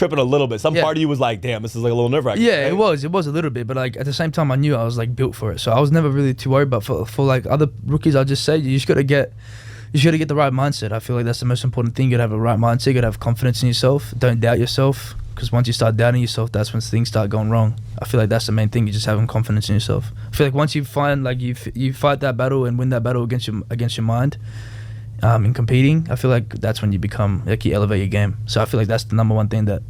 tripping a little bit. Some part of you was like, damn, this is like a little nerve-wracking. Yeah, it was a little bit, but like at the same time, I knew I was like built for it. So I was never really too worried. But for like other rookies, I'll just say you just gotta get the right mindset. I feel like that's the most important thing. You gotta have a right mindset. You gotta have confidence in yourself. Don't doubt yourself, because once you start doubting yourself, that's when things start going wrong. I feel like that's the main thing. You just having confidence in yourself. I feel like once you find like you fight that battle and win that battle against your mind, in competing, I feel like that's when you become like you elevate your game. So I feel like that's the number one thing that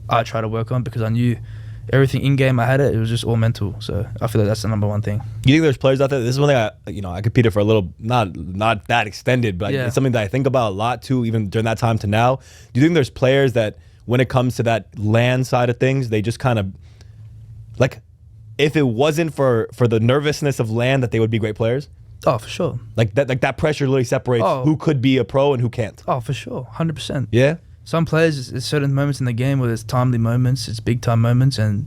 I try to work on, because I knew everything in game I had it was just all mental. So I feel like that's the number one thing. You think there's players out there? This is one thing I competed for a little, not that extended, but it's something that I think about a lot too, even during that time to now. Do you think there's players that when it comes to that LAN side of things, they just kind of like, if it wasn't for the nervousness of LAN, that they would be great players? Oh, for sure. Like that pressure literally separates who could be a pro and who can't. Oh, for sure, 100%. Yeah. Some players, there's certain moments in the game where there's timely moments, it's big time moments, and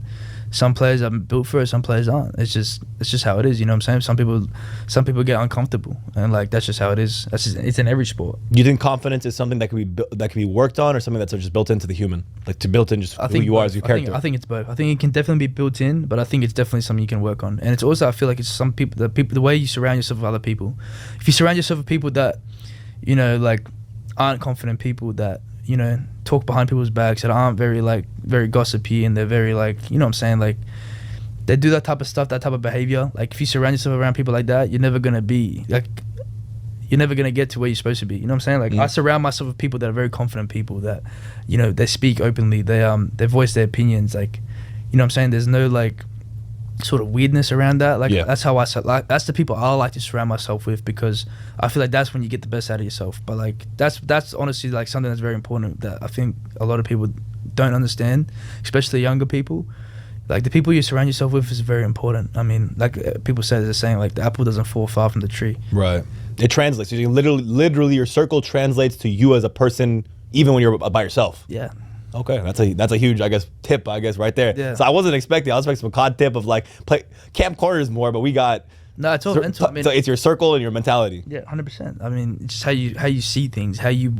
some players are built for it, some players aren't. It's just how it is. You know what I'm saying? Some people get uncomfortable, and like that's just how it is. It's in every sport. Do you think confidence is something that can be worked on, or something that's just built into the human, like to built in just who you are as your character? I think it's both. I think it can definitely be built in, but I think it's definitely something you can work on. And it's also, I feel like it's some people, the way you surround yourself with other people. If you surround yourself with people that, you know, like aren't confident people, that, you know, talk behind people's backs, that aren't very gossipy, and they're very like, you know what I'm saying, like they do that type of stuff, that type of behavior. Like if you surround yourself around people like that, you're never gonna get to where you're supposed to be. You know what I'm saying? Like I surround myself with people that are very confident people, that, you know, they speak openly, they voice their opinions, like, you know what I'm saying? There's no like sort of weirdness around that. Like that's how that's the people I like to surround myself with, because I feel like that's when you get the best out of yourself. But like that's honestly like something that's very important that I think a lot of people don't understand, especially younger people. Like the people you surround yourself with is very important. I mean, like people say, they're saying like the apple doesn't fall far from the tree. Right. It translates. You literally your circle translates to you as a person, even when you're by yourself. Yeah. Okay, that's a huge, I guess, tip, I guess, right there. Yeah. So I wasn't expecting. I was expecting some COD tip of like play camp corners more, but we got. No, it's all mental. I mean, so it's your circle and your mentality. Yeah, 100%. I mean, it's just how you see things. How you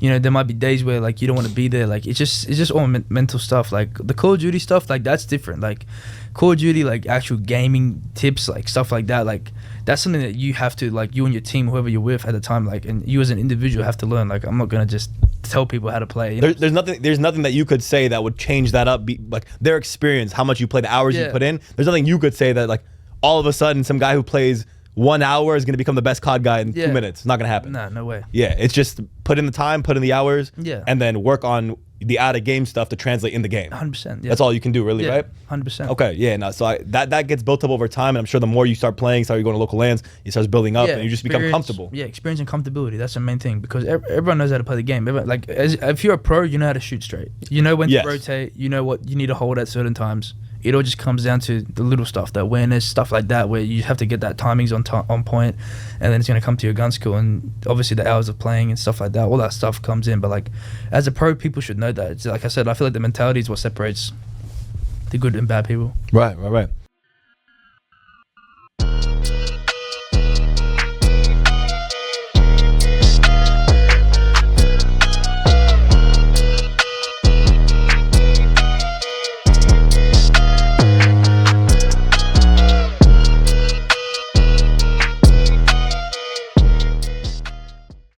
know, there might be days where like you don't want to be there. Like it's just all mental stuff. Like the Call of Duty stuff, like that's different. Like Call of Duty, like actual gaming tips, like stuff like that. Like that's something that you have to, like, you and your team, whoever you're with at the time, like, and you as an individual have to learn. Like I'm not gonna just tell people how to play. You know? There's nothing that you could say that would change that up. Like their experience, how much you play, the hours you put in. There's nothing you could say that like all of a sudden some guy who plays 1 hour is going to become the best COD guy in 2 minutes. It's not going to happen. No way. Yeah, it's just put in the time, put in the hours, and then work on the out-of-game stuff to translate in the game. 100%. Yeah. That's all you can do, really, right? 100%. Okay, yeah. No, so that gets built up over time, and I'm sure the more you start playing, start going to local lands, it starts building up, and you just become comfortable. Yeah, experience and comfortability. That's the main thing, because everyone knows how to play the game. Like if you're a pro, you know how to shoot straight. You know when to rotate. You know what you need to hold at certain times. It all just comes down to the little stuff, the awareness, stuff like that, where you have to get that timings on point, and then it's going to come to your gun skill, and obviously the hours of playing and stuff like that. All that stuff comes in. But like as a pro, people should know that. It's like I said, I feel like the mentality is what separates the good and bad people. Right.